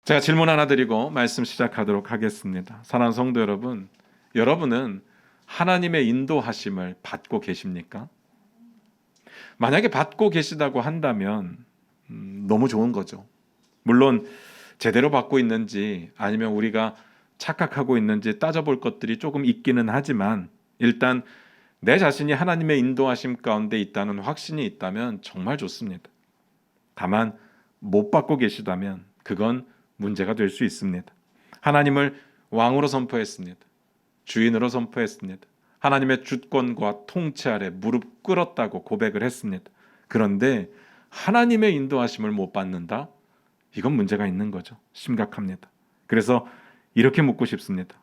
제가 질문 하나 드리고 말씀 시작하도록 하겠습니다. 사랑하는 성도 여러분, 여러분은 하나님의 인도하심을 받고 계십니까? 만약에 받고 계시다고 한다면 너무 좋은 거죠. 물론 제대로 받고 있는지 아니면 우리가 착각하고 있는지 따져볼 것들이 조금 있기는 하지만 일단 내 자신이 하나님의 인도하심 가운데 있다는 확신이 있다면 정말 좋습니다. 다만 못 받고 계시다면 그건 문제가 될 수 있습니다. 하나님을 왕으로 선포했습니다. 주인으로 선포했습니다. 하나님의 주권과 통치 아래 무릎 꿇었다고 고백을 했습니다. 그런데 하나님의 인도하심을 못 받는다? 이건 문제가 있는 거죠. 심각합니다. 그래서 이렇게 묻고 싶습니다.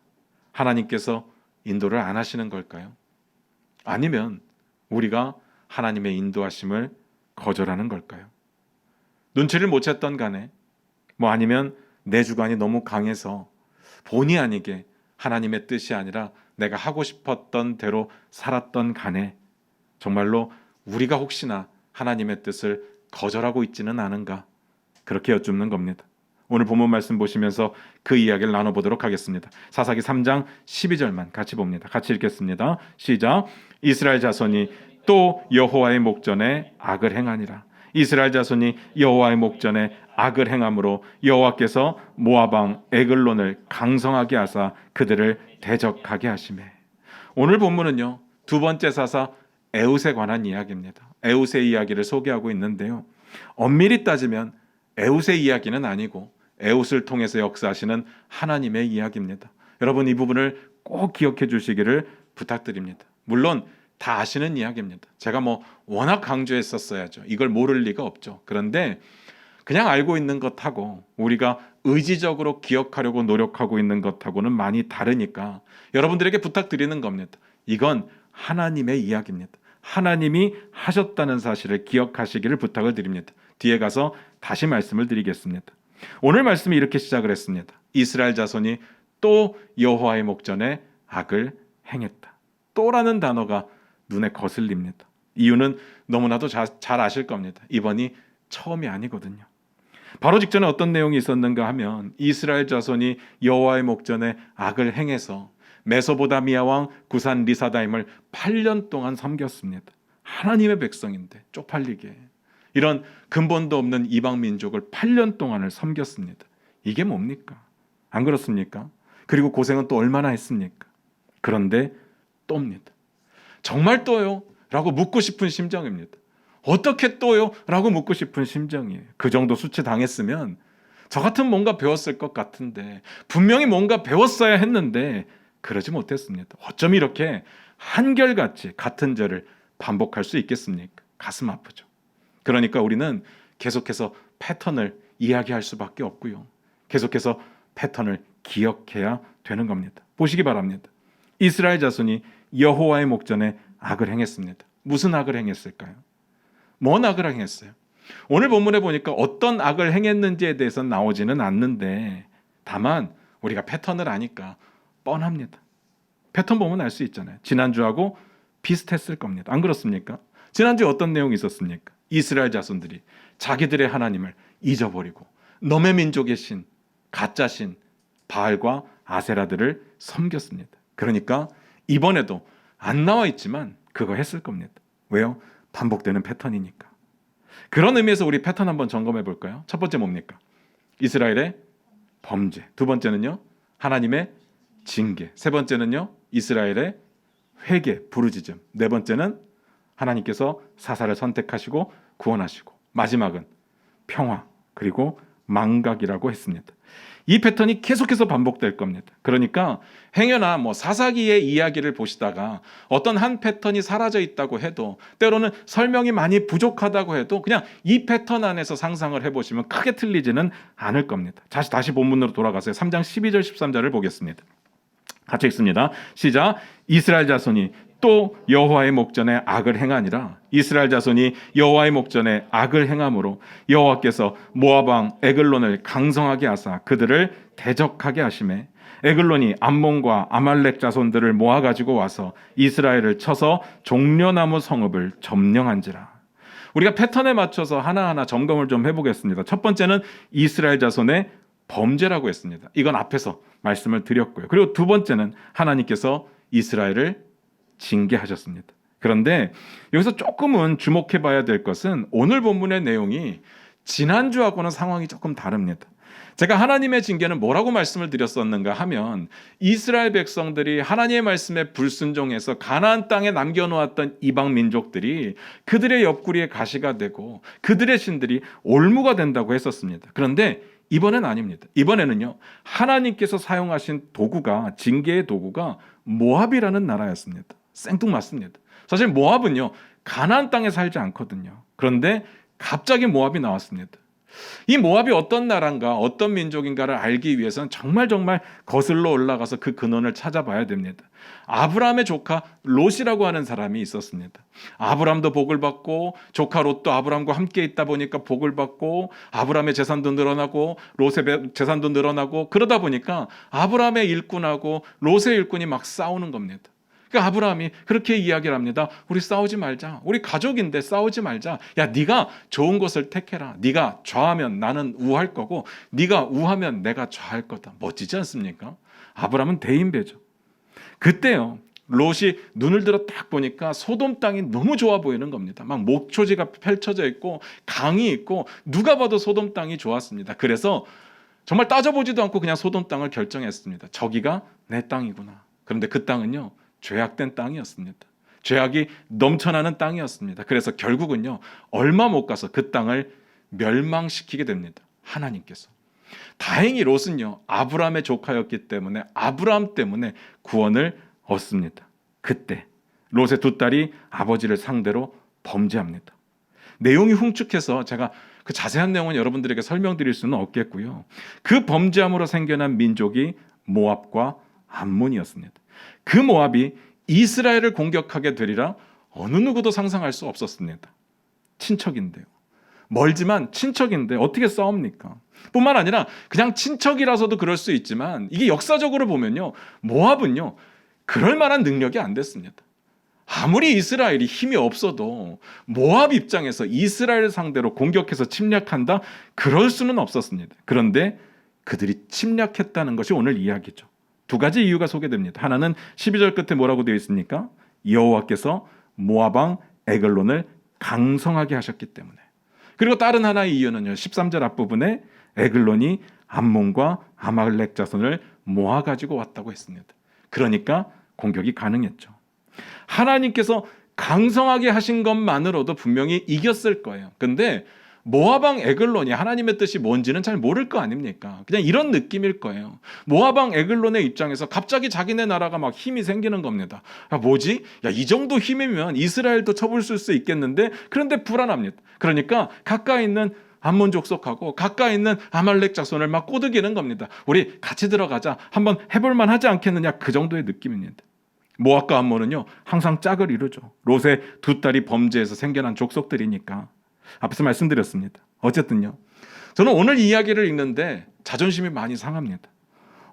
하나님께서 인도를 안 하시는 걸까요? 아니면 우리가 하나님의 인도하심을 거절하는 걸까요? 눈치를 못 챘던 간에 아니면 내 주관이 너무 강해서 본의 아니게 하나님의 뜻이 아니라 내가 하고 싶었던 대로 살았던 간에 정말로 우리가 혹시나 하나님의 뜻을 거절하고 있지는 않은가, 그렇게 여쭙는 겁니다. 오늘 본문 말씀 보시면서 그 이야기를 나눠보도록 하겠습니다. 사사기 3장 12절만 같이 봅니다. 같이 읽겠습니다. 시작. 이스라엘 자손이 또 여호와의 목전에 악을 행하니라. 이스라엘 자손이 여호와의 목전에 악을 행함으로 여호와께서 모압 왕 에글론을 강성하게 하사 그들을 대적하게 하시매. 오늘 본문은요, 두 번째 사사 에훗에 관한 이야기입니다. 에훗의 이야기를 소개하고 있는데요, 엄밀히 따지면 에훗의 이야기는 아니고 에훗을 통해서 역사하시는 하나님의 이야기입니다. 여러분, 이 부분을 꼭 기억해 주시기를 부탁드립니다. 물론 다 아시는 이야기입니다. 제가 워낙 강조했었어야죠. 이걸 모를 리가 없죠. 그런데 그냥 알고 있는 것하고 우리가 의지적으로 기억하려고 노력하고 있는 것하고는 많이 다르니까 여러분들에게 부탁드리는 겁니다. 이건 하나님의 이야기입니다. 하나님이 하셨다는 사실을 기억하시기를 부탁을 드립니다. 뒤에 가서 다시 말씀을 드리겠습니다. 오늘 말씀이 이렇게 시작을 했습니다. 이스라엘 자손이 또 여호와의 목전에 악을 행했다. 또라는 단어가 눈에 거슬립니다. 이유는 너무나도 잘 아실 겁니다. 이번이 처음이 아니거든요. 바로 직전에 어떤 내용이 있었는가 하면 이스라엘 자손이 여호와의 목전에 악을 행해서 메소보다미아 왕 구산 리사다임을 8년 동안 섬겼습니다. 하나님의 백성인데 쪽팔리게 이런 근본도 없는 이방 민족을 8년 동안을 섬겼습니다. 이게 뭡니까? 안 그렇습니까? 그리고 고생은 또 얼마나 했습니까? 그런데 또입니다. 정말 또요? 라고 묻고 싶은 심정입니다. 어떻게 또요? 라고 묻고 싶은 심정이에요. 그 정도 수치당했으면 저 같은 뭔가 배웠을 것 같은데, 분명히 뭔가 배웠어야 했는데 그러지 못했습니다. 어쩜 이렇게 한결같이 같은 죄를 반복할 수 있겠습니까? 가슴 아프죠. 그러니까 우리는 계속해서 패턴을 이야기할 수밖에 없고요, 계속해서 패턴을 기억해야 되는 겁니다. 보시기 바랍니다. 이스라엘 자손이 여호와의 목전에 악을 행했습니다. 무슨 악을 행했을까요? 뭔 악을 행했어요? 오늘 본문에 보니까 어떤 악을 행했는지에 대해서는 나오지는 않는데, 다만 우리가 패턴을 아니까 뻔합니다. 패턴 보면 알 수 있잖아요. 지난주하고 비슷했을 겁니다. 안 그렇습니까? 지난주에 어떤 내용이 있었습니까? 이스라엘 자손들이 자기들의 하나님을 잊어버리고 너의 민족의 신, 가짜 신 바알과 아세라들을 섬겼습니다. 그러니까 이번에도 안 나와 있지만 그거 했을 겁니다. 왜요? 반복되는 패턴이니까. 그런 의미에서 우리 패턴 한번 점검해 볼까요? 첫 번째 뭡니까? 이스라엘의 범죄. 두 번째는요, 하나님의 징계. 세 번째는요, 이스라엘의 회개, 부르짖음. 네 번째는 하나님께서 사사를 선택하시고 구원하시고, 마지막은 평화 그리고 망각이라고 했습니다. 이 패턴이 계속해서 반복될 겁니다. 그러니까 행여나 사사기의 이야기를 보시다가 어떤 한 패턴이 사라져 있다고 해도, 때로는 설명이 많이 부족하다고 해도 그냥 이 패턴 안에서 상상을 해보시면 크게 틀리지는 않을 겁니다. 다시 본문으로 돌아가서요. 3장 12절 13절을 보겠습니다. 같이 읽습니다. 시작. 이스라엘 자손이 또 여호와의 목전에 악을 행하니라. 이스라엘 자손이 여호와의 목전에 악을 행함으로 여호와께서 모압 왕 에글론을 강성하게 하사 그들을 대적하게 하시매, 에글론이 암몬과 아말렉 자손들을 모아 가지고 와서 이스라엘을 쳐서 종려나무 성읍을 점령한지라. 우리가 패턴에 맞춰서 하나하나 점검을 좀 해보겠습니다. 첫 번째는 이스라엘 자손의 범죄라고 했습니다. 이건 앞에서 말씀을 드렸고요. 그리고 두 번째는 하나님께서 이스라엘을 징계하셨습니다. 그런데 여기서 조금은 주목해 봐야 될 것은 오늘 본문의 내용이 지난주하고는 상황이 조금 다릅니다. 제가 하나님의 징계는 뭐라고 말씀을 드렸었는가 하면 이스라엘 백성들이 하나님의 말씀에 불순종해서 가나안 땅에 남겨놓았던 이방 민족들이 그들의 옆구리에 가시가 되고 그들의 신들이 올무가 된다고 했었습니다. 그런데 이번엔 아닙니다. 이번에는요, 하나님께서 사용하신 도구가, 징계의 도구가 모압이라는 나라였습니다. 생뚱맞습니다. 사실 모압은요, 가나안 땅에 살지 않거든요. 그런데 갑자기 모압이 나왔습니다. 이 모압이 어떤 나라인가, 어떤 민족인가를 알기 위해서는 정말 거슬러 올라가서 그 근원을 찾아봐야 됩니다. 아브라함의 조카 롯이라고 하는 사람이 있었습니다. 아브라함도 복을 받고 조카 롯도 아브라함과 함께 있다 보니까 복을 받고 아브라함의 재산도 늘어나고 롯의 재산도 늘어나고 그러다 보니까 아브라함의 일꾼하고 롯의 일꾼이 막 싸우는 겁니다. 그러니까 아브라함이 그렇게 이야기를 합니다. 우리 싸우지 말자. 우리 가족인데 싸우지 말자. 야, 네가 좋은 것을 택해라. 네가 좌하면 나는 우할 거고 네가 우하면 내가 좌할 거다. 멋지지 않습니까? 아브라함은 대인배죠. 그때요, 롯이 눈을 들어 딱 보니까 소돔 땅이 너무 좋아 보이는 겁니다. 막 목초지가 펼쳐져 있고 강이 있고 누가 봐도 소돔 땅이 좋았습니다. 그래서 정말 따져보지도 않고 그냥 소돔 땅을 결정했습니다. 저기가 내 땅이구나. 그런데 그 땅은요, 죄악된 땅이었습니다. 죄악이 넘쳐나는 땅이었습니다. 그래서 결국은요, 얼마 못 가서 그 땅을 멸망시키게 됩니다. 하나님께서. 다행히 롯은요, 아브라함의 조카였기 때문에 아브라함 때문에 구원을 얻습니다. 그때 롯의 두 딸이 아버지를 상대로 범죄합니다. 내용이 흉측해서 제가 그 자세한 내용은 여러분들에게 설명드릴 수는 없겠고요. 그 범죄함으로 생겨난 민족이 모압과 암몬이었습니다. 그 모압이 이스라엘을 공격하게 되리라 어느 누구도 상상할 수 없었습니다. 친척인데요. 멀지만 친척인데 어떻게 싸웁니까? 뿐만 아니라 그냥 친척이라서도 그럴 수 있지만 이게 역사적으로 보면요, 모압은요, 그럴 만한 능력이 안 됐습니다. 아무리 이스라엘이 힘이 없어도 모압 입장에서 이스라엘 상대로 공격해서 침략한다? 그럴 수는 없었습니다. 그런데 그들이 침략했다는 것이 오늘 이야기죠. 두 가지 이유가 소개됩니다. 하나는 12절 끝에 뭐라고 되어 있습니까? 여호와께서 모압 왕 에글론을 강성하게 하셨기 때문에. 그리고 다른 하나의 이유는요, 13절 앞부분에 에글론이 암몬과 아말렉 자손을 모아가지고 왔다고 했습니다. 그러니까 공격이 가능했죠. 하나님께서 강성하게 하신 것만으로도 분명히 이겼을 거예요. 근데 모압 왕 에글론이 하나님의 뜻이 뭔지는 잘 모를 거 아닙니까? 그냥 이런 느낌일 거예요. 모압 왕 에글론의 입장에서 갑자기 자기네 나라가 막 힘이 생기는 겁니다. 야, 뭐지? 야, 이 정도 힘이면 이스라엘도 쳐불 수 있겠는데? 그런데 불안합니다. 그러니까 가까이 있는 암몬 족속하고 가까이 있는 아말렉 자손을 막 꼬드기는 겁니다. 우리 같이 들어가자. 한번 해볼만 하지 않겠느냐? 그 정도의 느낌입니다. 모압과 암몬은요, 항상 짝을 이루죠. 롯의 두 딸이 범죄에서 생겨난 족속들이니까. 앞에서 말씀드렸습니다. 어쨌든요, 저는 오늘 이야기를 읽는데 자존심이 많이 상합니다.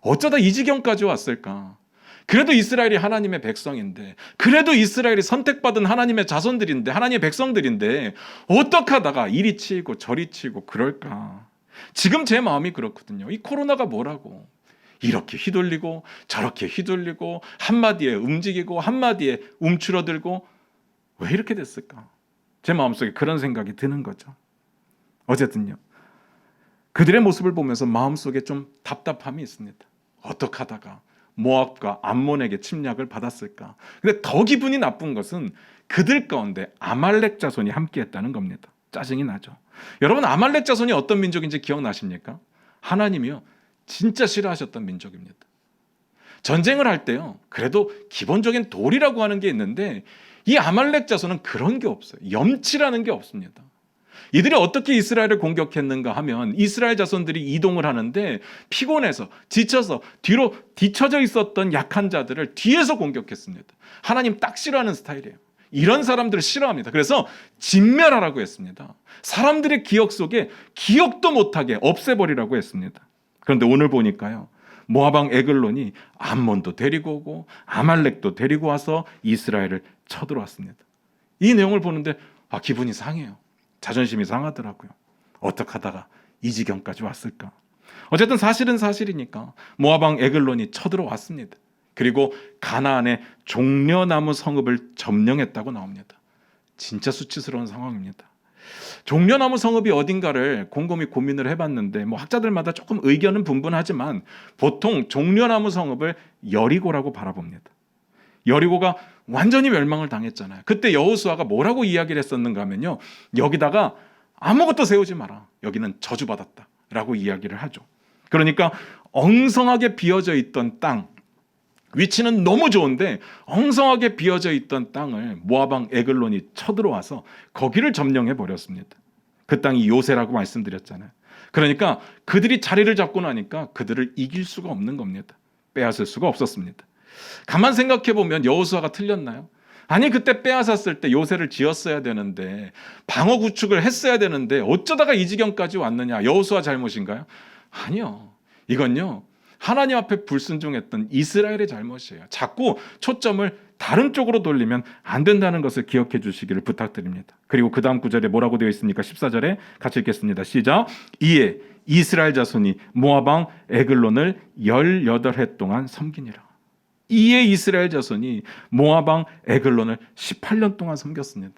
어쩌다 이 지경까지 왔을까? 그래도 이스라엘이 하나님의 백성인데, 그래도 이스라엘이 선택받은 하나님의 자손들인데, 하나님의 백성들인데 어떻게 하다가 이리 치이고 저리 치이고 그럴까? 지금 제 마음이 그렇거든요. 이 코로나가 뭐라고? 이렇게 휘둘리고 저렇게 휘둘리고 한마디에 움직이고 한마디에 움츠러들고 왜 이렇게 됐을까? 제 마음속에 그런 생각이 드는 거죠. 어쨌든요, 그들의 모습을 보면서 마음속에 좀 답답함이 있습니다. 어떻게 하다가 모압과 암몬에게 침략을 받았을까? 근데 더 기분이 나쁜 것은 그들 가운데 아말렉 자손이 함께했다는 겁니다. 짜증이 나죠. 여러분, 아말렉 자손이 어떤 민족인지 기억나십니까? 하나님이요, 진짜 싫어하셨던 민족입니다. 전쟁을 할 때요, 그래도 기본적인 도리라고 하는 게 있는데 이 아말렉 자손은 그런 게 없어요. 염치라는 게 없습니다. 이들이 어떻게 이스라엘을 공격했는가 하면 이스라엘 자손들이 이동을 하는데 피곤해서 지쳐서 뒤로 뒤처져 있었던 약한 자들을 뒤에서 공격했습니다. 하나님 딱 싫어하는 스타일이에요. 이런 사람들을 싫어합니다. 그래서 진멸하라고 했습니다. 사람들의 기억 속에 기억도 못하게 없애버리라고 했습니다. 그런데 오늘 보니까요, 모압 왕 에글론이 암몬도 데리고 오고 아말렉도 데리고 와서 이스라엘을 쳐들어왔습니다. 이 내용을 보는데 기분이 상해요. 자존심이 상하더라고요. 어떻게 하다가 이 지경까지 왔을까? 어쨌든 사실은 사실이니까 모압 왕 에글론이 쳐들어왔습니다. 그리고 가나안의 종려나무 성읍을 점령했다고 나옵니다. 진짜 수치스러운 상황입니다. 종려나무 성읍이 어딘가를 곰곰이 고민을 해봤는데 학자들마다 조금 의견은 분분하지만 보통 종려나무 성읍을 여리고라고 바라봅니다. 여리고가 완전히 멸망을 당했잖아요. 그때 여호수아가 뭐라고 이야기를 했었는가 하면요, 여기다가 아무것도 세우지 마라, 여기는 저주받았다 라고 이야기를 하죠. 그러니까 엉성하게 비어져 있던 땅, 위치는 너무 좋은데 엉성하게 비어져 있던 땅을 모압 왕 에글론이 쳐들어와서 거기를 점령해 버렸습니다. 그 땅이 요새라고 말씀드렸잖아요. 그러니까 그들이 자리를 잡고 나니까 그들을 이길 수가 없는 겁니다. 빼앗을 수가 없었습니다. 가만 생각해 보면 여호수아가 틀렸나요? 아니, 그때 빼앗았을 때 요새를 지었어야 되는데, 방어 구축을 했어야 되는데 어쩌다가 이 지경까지 왔느냐, 여호수아 잘못인가요? 아니요. 이건요, 하나님 앞에 불순종했던 이스라엘의 잘못이에요. 자꾸 초점을 다른 쪽으로 돌리면 안 된다는 것을 기억해 주시기를 부탁드립니다. 그리고 그 다음 구절에 뭐라고 되어 있습니까? 14절에 같이 읽겠습니다. 시작. 이에 이스라엘 자손이 모압 왕 에글론을 18해 동안 섬기니라. 이에 이스라엘 자손이 모압 왕 에글론을 18년 동안 섬겼습니다.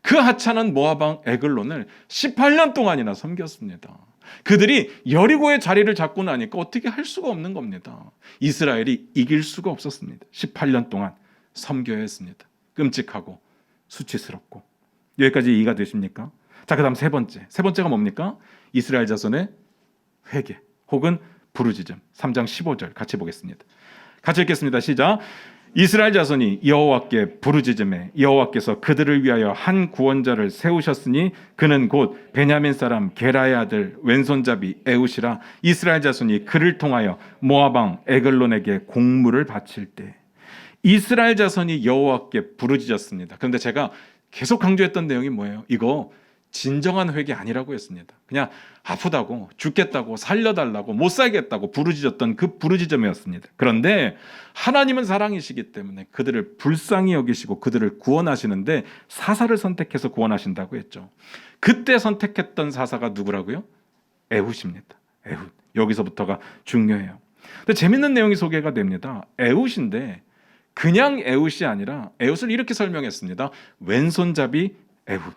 그 하찮은 모압 왕 에글론을 18년 동안이나 섬겼습니다. 그들이 여리고의 자리를 잡고 나니까 어떻게 할 수가 없는 겁니다. 이스라엘이 이길 수가 없었습니다. 18년 동안 섬겨야 했습니다. 끔찍하고 수치스럽고. 여기까지 이해가 되십니까? 자, 그 다음 세 번째가 뭡니까? 이스라엘 자손의 회개 혹은 부르짖음. 3장 15절 같이 보겠습니다. 같이 읽겠습니다. 시작. 이스라엘 자손이 여호와께 부르짖음에 여호와께서 그들을 위하여 한 구원자를 세우셨으니 그는 곧 베냐민 사람 게라의 아들 왼손잡이 에웃이라. 이스라엘 자손이 그를 통하여 모압 왕 에글론에게 공물을 바칠 때 이스라엘 자손이 여호와께 부르짖었습니다. 그런데 제가 계속 강조했던 내용이 뭐예요? 이거 진정한 회개 아니라고 했습니다. 그냥 아프다고, 죽겠다고, 살려달라고, 못 살겠다고 부르짖었던 그 부르짖음이었습니다. 그런데 하나님은 사랑이시기 때문에 그들을 불쌍히 여기시고 그들을 구원하시는데 사사를 선택해서 구원하신다고 했죠. 그때 선택했던 사사가 누구라고요? 에훗입니다. 에훗. 여기서부터가 중요해요. 근데 재밌는 내용이 소개가 됩니다. 에훗인데 그냥 에훗이 아니라 에훗을 이렇게 설명했습니다. 왼손잡이 에훗.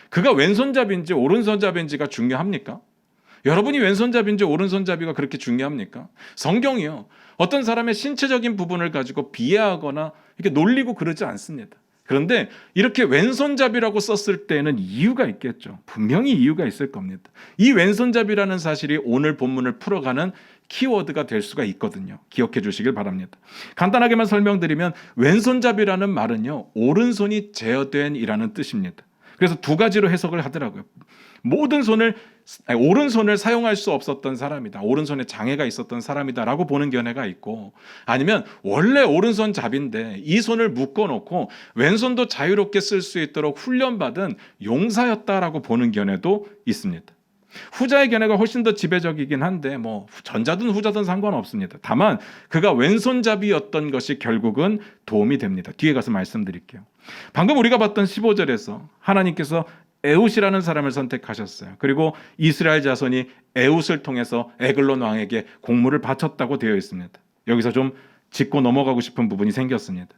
그가 왼손잡이인지 오른손잡이인지가 중요합니까? 여러분이 왼손잡이인지 오른손잡이가 그렇게 중요합니까? 성경이요, 어떤 사람의 신체적인 부분을 가지고 비하하거나 이렇게 놀리고 그러지 않습니다. 그런데 이렇게 왼손잡이라고 썼을 때는 이유가 있겠죠. 분명히 이유가 있을 겁니다. 이 왼손잡이라는 사실이 오늘 본문을 풀어가는 키워드가 될 수가 있거든요. 기억해 주시길 바랍니다. 간단하게만 설명드리면 왼손잡이라는 말은요, 오른손이 제어된이라는 뜻입니다. 그래서 두 가지로 해석을 하더라고요. 오른손을 사용할 수 없었던 사람이다, 오른손에 장애가 있었던 사람이다라고 보는 견해가 있고, 아니면 원래 오른손 잡인데 이 손을 묶어놓고 왼손도 자유롭게 쓸 수 있도록 훈련받은 용사였다라고 보는 견해도 있습니다. 후자의 견해가 훨씬 더 지배적이긴 한데 전자든 후자든 상관없습니다. 다만 그가 왼손잡이였던 것이 결국은 도움이 됩니다. 뒤에 가서 말씀드릴게요. 방금 우리가 봤던 15절에서 하나님께서 에훗이라는 사람을 선택하셨어요. 그리고 이스라엘 자손이 에훗을 통해서 에글론 왕에게 공물을 바쳤다고 되어 있습니다. 여기서 좀 짚고 넘어가고 싶은 부분이 생겼습니다.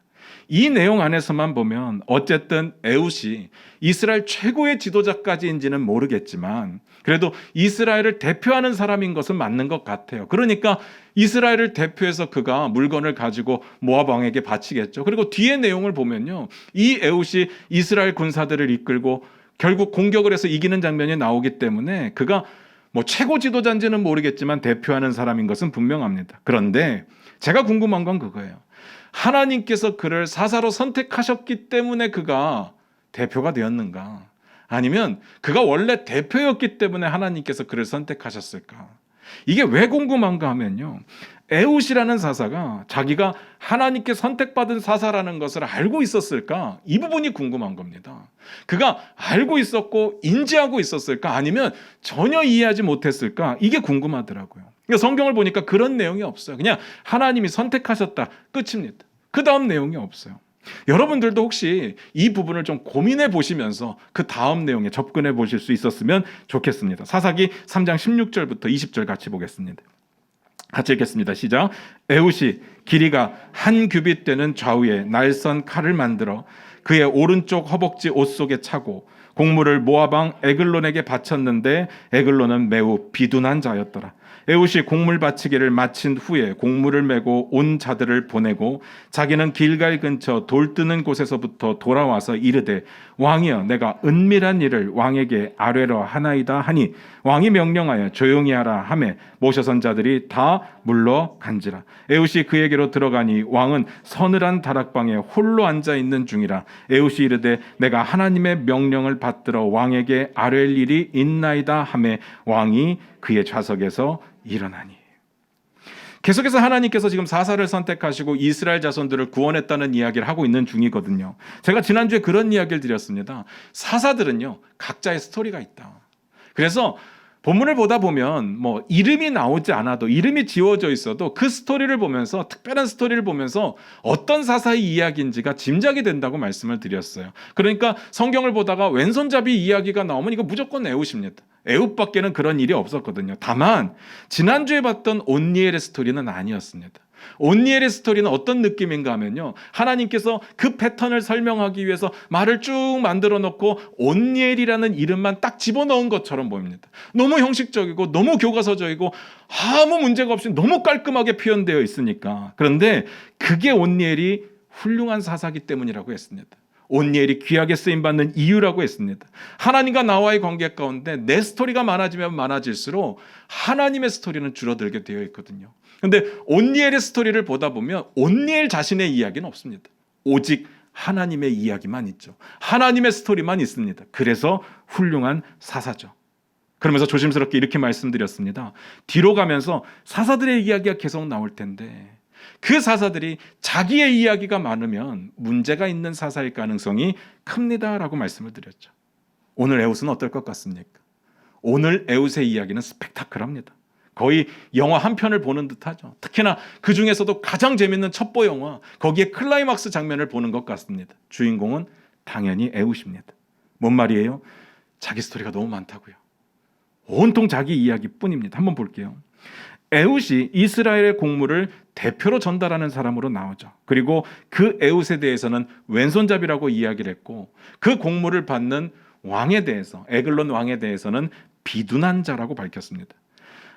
이 내용 안에서만 보면 어쨌든 에훗이 이스라엘 최고의 지도자까지인지는 모르겠지만 그래도 이스라엘을 대표하는 사람인 것은 맞는 것 같아요. 그러니까 이스라엘을 대표해서 그가 물건을 가지고 모압 왕에게 바치겠죠. 그리고 뒤에 내용을 보면요, 이 에훗이 이스라엘 군사들을 이끌고 결국 공격을 해서 이기는 장면이 나오기 때문에 그가 최고 지도자인지는 모르겠지만 대표하는 사람인 것은 분명합니다. 그런데 제가 궁금한 건 그거예요. 하나님께서 그를 사사로 선택하셨기 때문에 그가 대표가 되었는가? 아니면 그가 원래 대표였기 때문에 하나님께서 그를 선택하셨을까? 이게 왜 궁금한가 하면요, 에훗이라는 사사가 자기가 하나님께 선택받은 사사라는 것을 알고 있었을까? 이 부분이 궁금한 겁니다. 그가 알고 있었고 인지하고 있었을까? 아니면 전혀 이해하지 못했을까? 이게 궁금하더라고요. 성경을 보니까 그런 내용이 없어요. 그냥 하나님이 선택하셨다, 끝입니다. 그 다음 내용이 없어요. 여러분들도 혹시 이 부분을 좀 고민해 보시면서 그 다음 내용에 접근해 보실 수 있었으면 좋겠습니다. 사사기 3장 16절부터 20절 같이 보겠습니다. 같이 읽겠습니다. 시작. 에훗이 길이가 한 규빗 되는 좌우에 날선 칼을 만들어 그의 오른쪽 허벅지 옷 속에 차고 곡물을 모압 왕 에글론에게 바쳤는데 에글론은 매우 비둔한 자였더라. 에훗이 곡물 바치기를 마친 후에 곡물을 메고 온 자들을 보내고 자기는 길갈 근처 돌 뜨는 곳에서부터 돌아와서 이르되 왕이여 내가 은밀한 일을 왕에게 아뢰려 하나이다 하니 왕이 명령하여 조용히 하라 하매 모셔선 자들이 다 물러간지라. 에훗이 그에게로 들어가니 왕은 서늘한 다락방에 홀로 앉아 있는 중이라. 에훗이 이르되 내가 하나님의 명령을 받들어 왕에게 아뢰릴 일이 있나이다 하매 왕이 그의 좌석에서 일어나니. 계속해서 하나님께서 지금 사사를 선택하시고 이스라엘 자손들을 구원했다는 이야기를 하고 있는 중이거든요. 제가 지난주에 그런 이야기를 드렸습니다. 사사들은요 각자의 스토리가 있다. 그래서 본문을 보다 보면 뭐 이름이 나오지 않아도, 이름이 지워져 있어도 그 스토리를 보면서, 특별한 스토리를 보면서 어떤 사사의 이야기인지가 짐작이 된다고 말씀을 드렸어요. 그러니까 성경을 보다가 왼손잡이 이야기가 나오면 이거 무조건 에훗입니다. 에훗밖에는 그런 일이 없었거든요. 다만 지난주에 봤던 온니엘의 스토리는 아니었습니다. 온니엘의 스토리는 어떤 느낌인가 하면요, 하나님께서 그 패턴을 설명하기 위해서 말을 쭉 만들어 놓고 온니엘이라는 이름만 딱 집어넣은 것처럼 보입니다. 너무 형식적이고 너무 교과서적이고 아무 문제가 없이 너무 깔끔하게 표현되어 있으니까. 그런데 그게 온니엘이 훌륭한 사사기 때문이라고 했습니다. 온니엘이 귀하게 쓰임받는 이유라고 했습니다. 하나님과 나와의 관계 가운데 내 스토리가 많아지면 많아질수록 하나님의 스토리는 줄어들게 되어 있거든요. 그런데 온니엘의 스토리를 보다 보면 온니엘 자신의 이야기는 없습니다. 오직 하나님의 이야기만 있죠. 하나님의 스토리만 있습니다. 그래서 훌륭한 사사죠. 그러면서 조심스럽게 이렇게 말씀드렸습니다. 뒤로 가면서 사사들의 이야기가 계속 나올 텐데 그 사사들이 자기의 이야기가 많으면 문제가 있는 사사일 가능성이 큽니다라고 말씀을 드렸죠. 오늘 에훗은 어떨 것 같습니까? 오늘 에훗의 이야기는 스펙타클합니다. 거의 영화 한 편을 보는 듯하죠. 특히나 그 중에서도 가장 재밌는 첩보 영화, 거기에 클라이막스 장면을 보는 것 같습니다. 주인공은 당연히 에훗입니다. 뭔 말이에요? 자기 스토리가 너무 많다고요. 온통 자기 이야기뿐입니다. 한번 볼게요. 에훗이 이스라엘의 곡물을 대표로 전달하는 사람으로 나오죠. 그리고 그 에훗에 대해서는 왼손잡이라고 이야기를 했고 그 곡물을 받는 왕에 대해서, 에글론 왕에 대해서는 비둔한 자라고 밝혔습니다.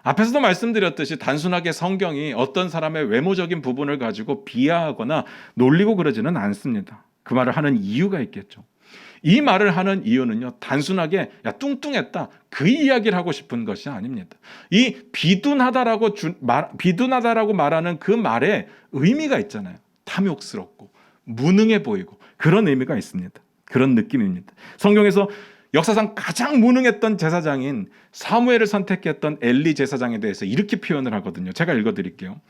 앞에서도 말씀드렸듯이 단순하게 성경이 어떤 사람의 외모적인 부분을 가지고 비하하거나 놀리고 그러지는 않습니다. 그 말을 하는 이유가 있겠죠. 이 말을 하는 이유는요, 단순하게 야 뚱뚱했다 그 이야기를 하고 싶은 것이 아닙니다. 이 비둔하다라고 말하는 그 말에 의미가 있잖아요. 탐욕스럽고 무능해 보이고 그런 의미가 있습니다. 그런 느낌입니다. 성경에서 역사상 가장 무능했던 제사장인 사무엘을 선택했던 엘리 제사장에 대해서 이렇게 표현을 하거든요. 제가 읽어드릴게요.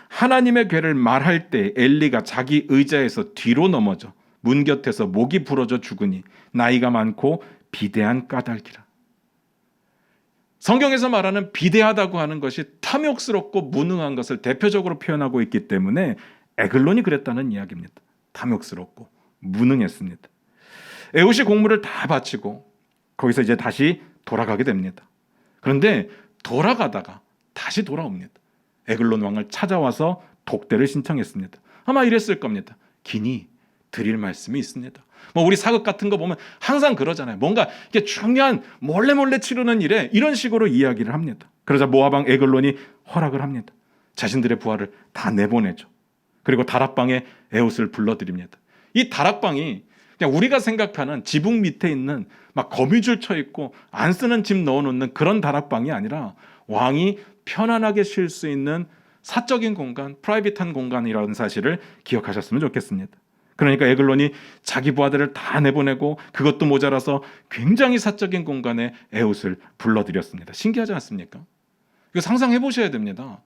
하나님의 괴를 말할 때 엘리가 자기 의자에서 뒤로 넘어져 문 곁에서 목이 부러져 죽으니 나이가 많고 비대한 까닭이라. 성경에서 말하는 비대하다고 하는 것이 탐욕스럽고 무능한 것을 대표적으로 표현하고 있기 때문에 에글론이 그랬다는 이야기입니다. 탐욕스럽고 무능했습니다. 에훗이 곡물을 다 바치고 거기서 이제 다시 돌아가게 됩니다. 그런데 돌아가다가 다시 돌아옵니다. 에글론 왕을 찾아와서 독대를 신청했습니다. 아마 이랬을 겁니다. 기니 드릴 말씀이 있습니다. 뭐 우리 사극 같은 거 보면 항상 그러잖아요. 뭔가 이게 중요한 몰래 치르는 일에 이런 식으로 이야기를 합니다. 그러자 모압 왕 에글론이 허락을 합니다. 자신들의 부하를 다 내보내죠. 그리고 다락방에 에훗을 불러들입니다. 이 다락방이 그냥 우리가 생각하는 지붕 밑에 있는 막 거미줄 쳐 있고 안 쓰는 집 넣어놓는 그런 다락방이 아니라 왕이 편안하게 쉴 수 있는 사적인 공간, 프라이빗한 공간이라는 사실을 기억하셨으면 좋겠습니다. 그러니까 에글론이 자기 부하들을 다 내보내고 그것도 모자라서 굉장히 사적인 공간에 에훗을 불러들였습니다. 신기하지 않습니까? 이거 상상해 보셔야 됩니다.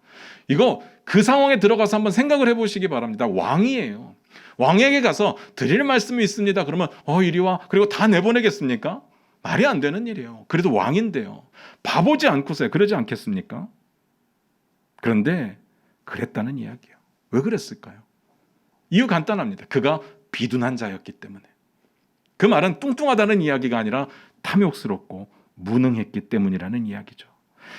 이거 그 상황에 들어가서 한번 생각을 해보시기 바랍니다. 왕이에요. 왕에게 가서 드릴 말씀이 있습니다. 그러면 이리 와. 그리고 다 내보내겠습니까? 말이 안 되는 일이에요. 그래도 왕인데요. 바보지 않고서야 그러지 않겠습니까? 그런데 그랬다는 이야기예요. 왜 그랬을까요? 이유 간단합니다. 그가 비둔한 자였기 때문에. 그 말은 뚱뚱하다는 이야기가 아니라 탐욕스럽고 무능했기 때문이라는 이야기죠.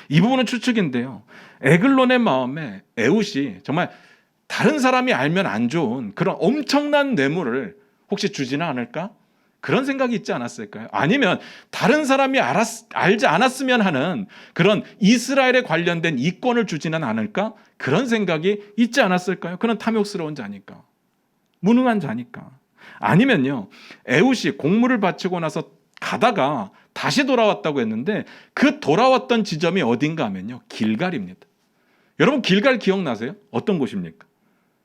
이 부분은 추측인데요. 에글론의 마음에 에웃이 정말 다른 사람이 알면 안 좋은 그런 엄청난 뇌물을 혹시 주지는 않을까? 그런 생각이 있지 않았을까요? 아니면 다른 사람이 알지 않았으면 하는 그런 이스라엘에 관련된 이권을 주지는 않을까? 그런 생각이 있지 않았을까요? 그런 탐욕스러운 자니까. 무능한 자니까. 아니면요, 에웃이 공물을 바치고 나서 가다가 다시 돌아왔다고 했는데 그 돌아왔던 지점이 어딘가 하면요, 길갈입니다. 여러분 길갈 기억나세요? 어떤 곳입니까?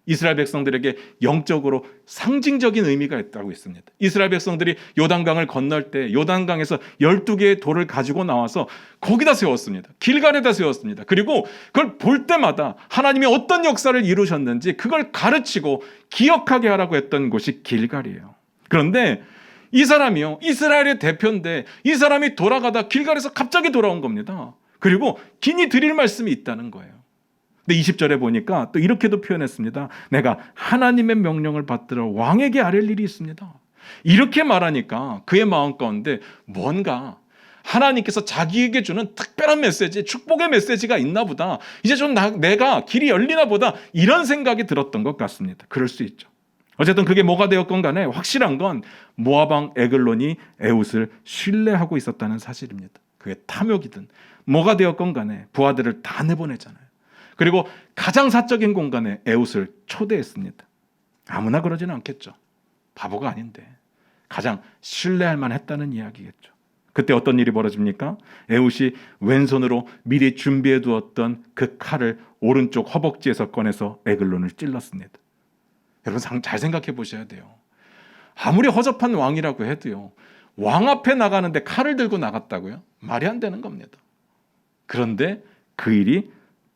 이스라엘 백성들에게 영적으로 상징적인 의미가 있다고 했습니다. 이스라엘 백성들이 요단강을 건널 때 요단강에서 12개의 돌을 가지고 나와서 거기다 세웠습니다. 길갈에다 세웠습니다. 그리고 그걸 볼 때마다 하나님이 어떤 역사를 이루셨는지 그걸 가르치고 기억하게 하라고 했던 곳이 길갈이에요. 그런데 이 사람이요, 이스라엘의 대표인데 이 사람이 돌아가다 길갈에서 갑자기 돌아온 겁니다. 그리고 긴히 드릴 말씀이 있다는 거예요. 근데 20절에 보니까 또 이렇게도 표현했습니다. 내가 하나님의 명령을 받들어 왕에게 아랠 일이 있습니다. 이렇게 말하니까 그의 마음 가운데 뭔가 하나님께서 자기에게 주는 특별한 메시지, 축복의 메시지가 있나 보다. 이제 좀 내가 길이 열리나 보다. 이런 생각이 들었던 것 같습니다. 그럴 수 있죠. 어쨌든 그게 뭐가 되었건 간에 확실한 건 모압 왕 에글론이 에웃을 신뢰하고 있었다는 사실입니다. 그게 탐욕이든 뭐가 되었건 간에 부하들을 다 내보내잖아요. 그리고 가장 사적인 공간에 에웃을 초대했습니다. 아무나 그러지는 않겠죠. 바보가 아닌데 가장 신뢰할 만했다는 이야기겠죠. 그때 어떤 일이 벌어집니까? 에웃이 왼손으로 미리 준비해 두었던 그 칼을 오른쪽 허벅지에서 꺼내서 에글론을 찔렀습니다. 여러분 잘 생각해 보셔야 돼요. 아무리 허접한 왕이라고 해도요, 왕 앞에 나가는데 칼을 들고 나갔다고요? 말이 안 되는 겁니다. 그런데 그 일이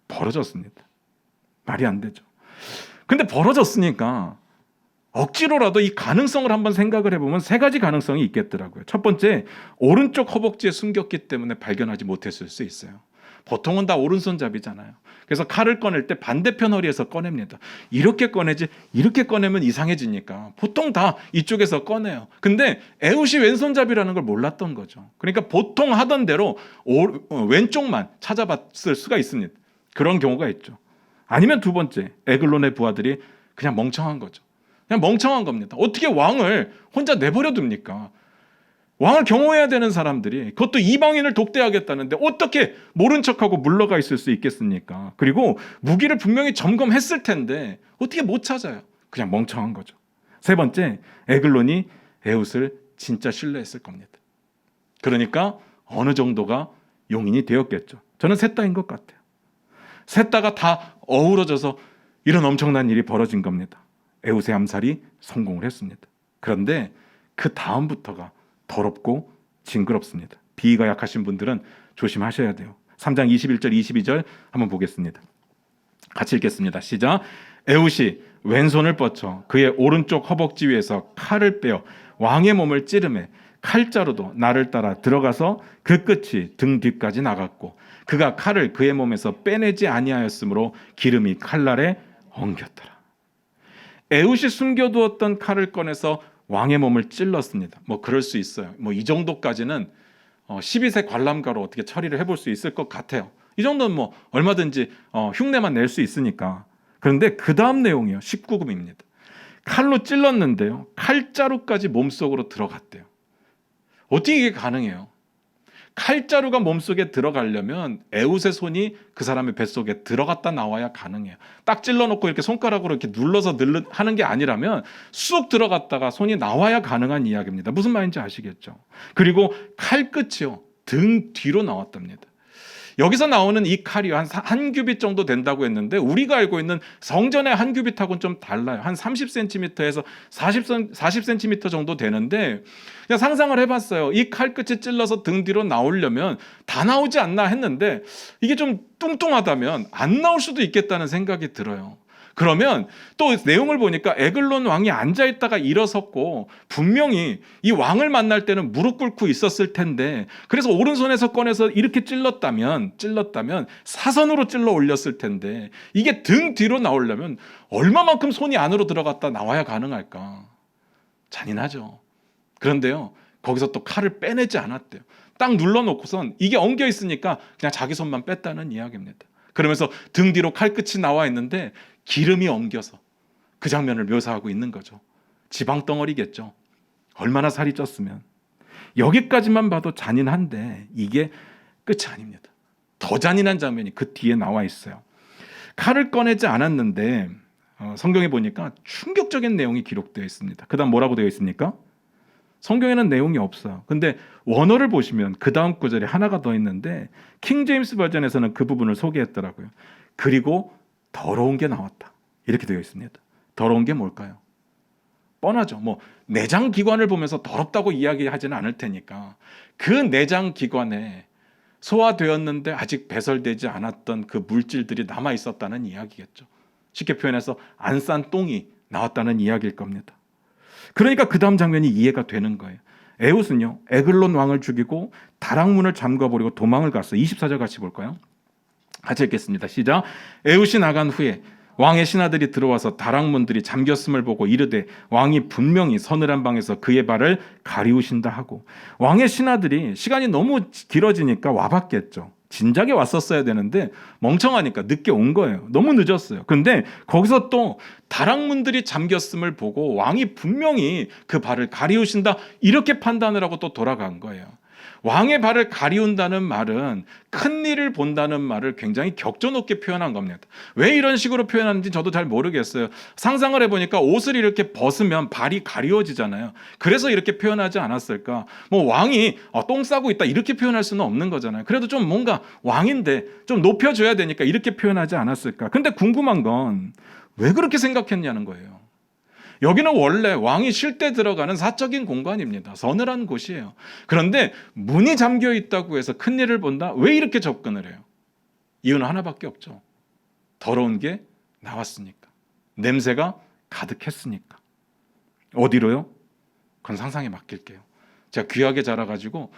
벌어졌습니다. 말이 안 되죠. 근데 벌어졌으니까 억지로라도 이 가능성을 한번 생각을 해보면 세 가지 가능성이 있겠더라고요. 첫 번째, 오른쪽 허벅지에 숨겼기 때문에 발견하지 못했을 수 있어요. 보통은 다 오른손잡이잖아요. 그래서 칼을 꺼낼 때 반대편 허리에서 꺼냅니다. 이렇게 꺼내지 이렇게 꺼내면 이상해지니까 보통 다 이쪽에서 꺼내요. 근데 에웃이 왼손잡이라는 걸 몰랐던 거죠. 그러니까 보통 하던 대로 왼쪽만 찾아봤을 수가 있습니다. 그런 경우가 있죠. 아니면 두 번째, 에글론의 부하들이 그냥 멍청한 거죠. 그냥 멍청한 겁니다. 어떻게 왕을 혼자 내버려 둡니까? 왕을 경호해야 되는 사람들이, 그것도 이방인을 독대하겠다는데 어떻게 모른 척하고 물러가 있을 수 있겠습니까? 그리고 무기를 분명히 점검했을 텐데 어떻게 못 찾아요? 그냥 멍청한 거죠. 세 번째, 에글론이 에웃을 진짜 신뢰했을 겁니다. 그러니까 어느 정도가 용인이 되었겠죠. 저는 셋 다인 것 같아요. 셋 다가 다 어우러져서 이런 엄청난 일이 벌어진 겁니다. 에웃의 암살이 성공을 했습니다. 그런데 그 다음부터가 더럽고 징그럽습니다. 비위가 약하신 분들은 조심하셔야 돼요. 3장 21절 22절 한번 보겠습니다. 같이 읽겠습니다. 시작. 에웃이 왼손을 뻗쳐 그의 오른쪽 허벅지 위에서 칼을 빼어 왕의 몸을 찌르매 칼자루도 나를 따라 들어가서 그 끝이 등 뒤까지 나갔고 그가 칼을 그의 몸에서 빼내지 아니하였으므로 기름이 칼날에 엉겼더라. 에웃이 숨겨두었던 칼을 꺼내서 왕의 몸을 찔렀습니다. 뭐 그럴 수 있어요. 뭐 이 정도까지는 12세 관람가로 어떻게 처리를 해볼 수 있을 것 같아요. 이 정도는 뭐 얼마든지 흉내만 낼 수 있으니까. 그런데 그 다음 내용이요. 19금입니다. 칼로 찔렀는데요, 칼자루까지 몸속으로 들어갔대요. 어떻게 이게 가능해요? 칼자루가 몸속에 들어가려면 에웃의 손이 그 사람의 뱃속에 들어갔다 나와야 가능해요. 딱 찔러놓고 이렇게 손가락으로 이렇게 눌러서 하는 게 아니라면 쑥 들어갔다가 손이 나와야 가능한 이야기입니다. 무슨 말인지 아시겠죠? 그리고 칼끝이요, 등 뒤로 나왔답니다. 여기서 나오는 이 칼이 한 규빗 정도 된다고 했는데 우리가 알고 있는 성전의 한 규빗하고는 좀 달라요. 한 30cm에서 40cm 정도 되는데 그냥 상상을 해봤어요. 이 칼끝이 찔러서 등 뒤로 나오려면 다 나오지 않나 했는데 이게 좀 뚱뚱하다면 안 나올 수도 있겠다는 생각이 들어요. 그러면 또 내용을 보니까 에글론 왕이 앉아있다가 일어섰고 분명히 이 왕을 만날 때는 무릎 꿇고 있었을 텐데 그래서 오른손에서 꺼내서 이렇게 찔렀다면 사선으로 찔러 올렸을 텐데 이게 등 뒤로 나오려면 얼마만큼 손이 안으로 들어갔다 나와야 가능할까? 잔인하죠. 그런데요, 거기서 또 칼을 빼내지 않았대요. 딱 눌러놓고선 이게 엉겨 있으니까 그냥 자기 손만 뺐다는 이야기입니다. 그러면서 등 뒤로 칼끝이 나와 있는데 기름이 엉겨서 그 장면을 묘사하고 있는 거죠. 지방 덩어리겠죠. 얼마나 살이 쪘으면. 여기까지만 봐도 잔인한데 이게 끝이 아닙니다. 더 잔인한 장면이 그 뒤에 나와 있어요. 칼을 꺼내지 않았는데 성경에 보니까 충격적인 내용이 기록되어 있습니다. 그 다음 뭐라고 되어 있습니까? 성경에는 내용이 없어요. 근데 원어를 보시면 그 다음 구절에 하나가 더 있는데 킹 제임스 버전에서는 그 부분을 소개했더라고요. 그리고 더러운 게 나왔다. 이렇게 되어 있습니다. 더러운 게 뭘까요? 뻔하죠. 뭐 내장 기관을 보면서 더럽다고 이야기하지는 않을 테니까 그 내장 기관에 소화되었는데 아직 배설되지 않았던 그 물질들이 남아 있었다는 이야기겠죠. 쉽게 표현해서 안 싼 똥이 나왔다는 이야기일 겁니다. 그러니까 그 다음 장면이 이해가 되는 거예요. 에훗은요, 에글론 왕을 죽이고 다락문을 잠가버리고 도망을 갔어요. 24절 같이 볼까요? 같이 읽겠습니다. 시작. 에훗이 나간 후에 왕의 신하들이 들어와서 다락문들이 잠겼음을 보고 이르되 왕이 분명히 서늘한 방에서 그의 발을 가리우신다 하고, 왕의 신하들이 시간이 너무 길어지니까 와봤겠죠. 진작에 왔었어야 되는데 멍청하니까 늦게 온 거예요. 너무 늦었어요. 근데 거기서 또 다락문들이 잠겼음을 보고 왕이 분명히 그 발을 가리우신다 이렇게 판단을 하고 또 돌아간 거예요. 왕의 발을 가리운다는 말은 큰 일을 본다는 말을 굉장히 격조 높게 표현한 겁니다. 왜 이런 식으로 표현하는지 저도 잘 모르겠어요. 상상을 해보니까 옷을 이렇게 벗으면 발이 가리워지잖아요. 그래서 이렇게 표현하지 않았을까? 뭐 왕이 똥 싸고 있다 이렇게 표현할 수는 없는 거잖아요. 그래도 좀 뭔가 왕인데 좀 높여줘야 되니까 이렇게 표현하지 않았을까? 근데 궁금한 건 왜 그렇게 생각했냐는 거예요. 여기는 원래 왕이 쉴 때 들어가는 사적인 공간입니다. 서늘한 곳이에요. 그런데 문이 잠겨 있다고 해서 큰일을 본다? 왜 이렇게 접근을 해요? 이유는 하나밖에 없죠. 더러운 게 나왔으니까. 냄새가 가득했으니까. 어디로요? 그건 상상에 맡길게요. 제가 귀하게 자라가지고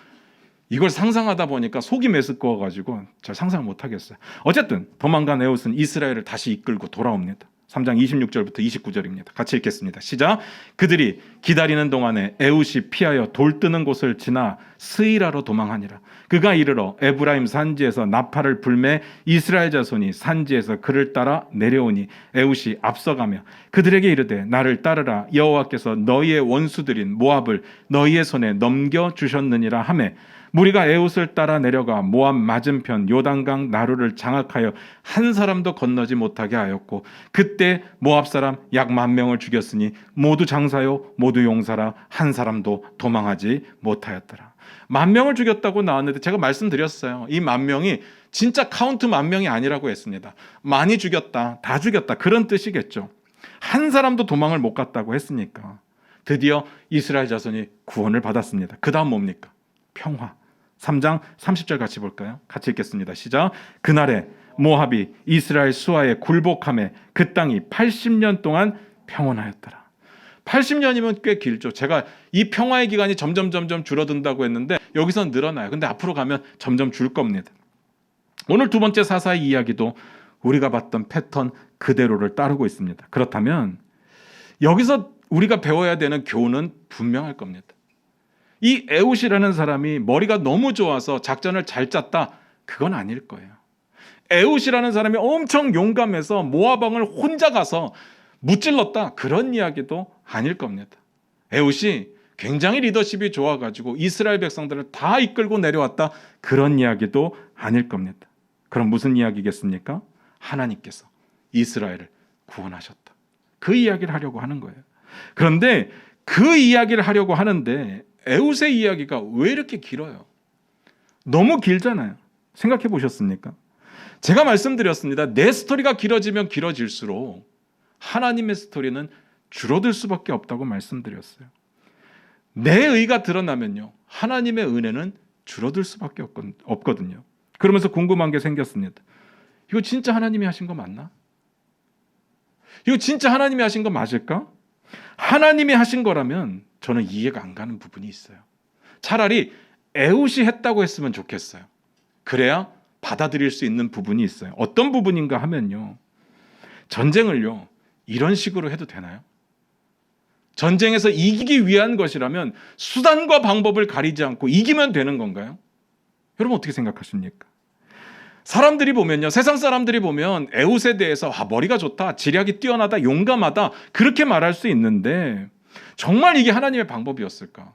이걸 상상하다 보니까 속이 메스꺼워가지고 잘 상상을 못하겠어요. 어쨌든 도망간 에훗은 이스라엘을 다시 이끌고 돌아옵니다. 3장 26절부터 29절입니다. 같이 읽겠습니다. 시작. 그들이 기다리는 동안에 에훗이 피하여 돌 뜨는 곳을 지나 스이라로 도망하니라. 그가 이르러 에브라임 산지에서 나팔을 불매 이스라엘 자손이 산지에서 그를 따라 내려오니 에훗이 앞서가며 그들에게 이르되 나를 따르라. 여호와께서 너희의 원수들인 모압을 너희의 손에 넘겨주셨느니라 하매 무리가 에훗을 따라 내려가 모압 맞은편 요단강 나루를 장악하여 한 사람도 건너지 못하게 하였고 그때 모압 사람 약 10,000명을 죽였으니 모두 장사요 모두 용사라 한 사람도 도망하지 못하였더라. 10,000명을 죽였다고 나왔는데 제가 말씀드렸어요. 이 10,000명이 진짜 카운트 10,000명이 아니라고 했습니다. 많이 죽였다, 다 죽였다 그런 뜻이겠죠. 한 사람도 도망을 못 갔다고 했으니까 드디어 이스라엘 자손이 구원을 받았습니다. 그 다음 뭡니까? 평화. 3장 30절 같이 볼까요? 같이 읽겠습니다. 시작. 그날에 모압이 이스라엘 수하에 굴복하며 그 땅이 80년 동안 평온하였더라. 80년이면 꽤 길죠. 제가 이 평화의 기간이 점점 줄어든다고 했는데 여기서 늘어나요. 근데 앞으로 가면 점점 줄 겁니다. 오늘 두 번째 사사의 이야기도 우리가 봤던 패턴 그대로를 따르고 있습니다. 그렇다면 여기서 우리가 배워야 되는 교훈은 분명할 겁니다. 이 에훗이라는 사람이 머리가 너무 좋아서 작전을 잘 짰다? 그건 아닐 거예요. 에훗이라는 사람이 엄청 용감해서 모압 왕을 혼자 가서 무찔렀다? 그런 이야기도 아닐 겁니다. 에훗이 굉장히 리더십이 좋아가지고 이스라엘 백성들을 다 이끌고 내려왔다? 그런 이야기도 아닐 겁니다. 그럼 무슨 이야기겠습니까? 하나님께서 이스라엘을 구원하셨다. 그 이야기를 하려고 하는 거예요. 그런데 그 이야기를 하려고 하는데 에훗의 이야기가 왜 이렇게 길어요? 너무 길잖아요. 생각해 보셨습니까? 제가 말씀드렸습니다. 내 스토리가 길어지면 길어질수록 하나님의 스토리는 줄어들 수밖에 없다고 말씀드렸어요. 내 의가 드러나면요, 하나님의 은혜는 줄어들 수밖에 없거든요. 그러면서 궁금한 게 생겼습니다. 이거 진짜 하나님이 하신 거 맞나? 이거 진짜 하나님이 하신 거 맞을까? 하나님이 하신 거라면 저는 이해가 안 가는 부분이 있어요. 차라리 에훗이 했다고 했으면 좋겠어요. 그래야 받아들일 수 있는 부분이 있어요. 어떤 부분인가 하면요, 전쟁을요 이런 식으로 해도 되나요? 전쟁에서 이기기 위한 것이라면 수단과 방법을 가리지 않고 이기면 되는 건가요? 여러분 어떻게 생각하십니까? 사람들이 보면요, 세상 사람들이 보면 에훗에 대해서 머리가 좋다, 지략이 뛰어나다, 용감하다 그렇게 말할 수 있는데 정말 이게 하나님의 방법이었을까?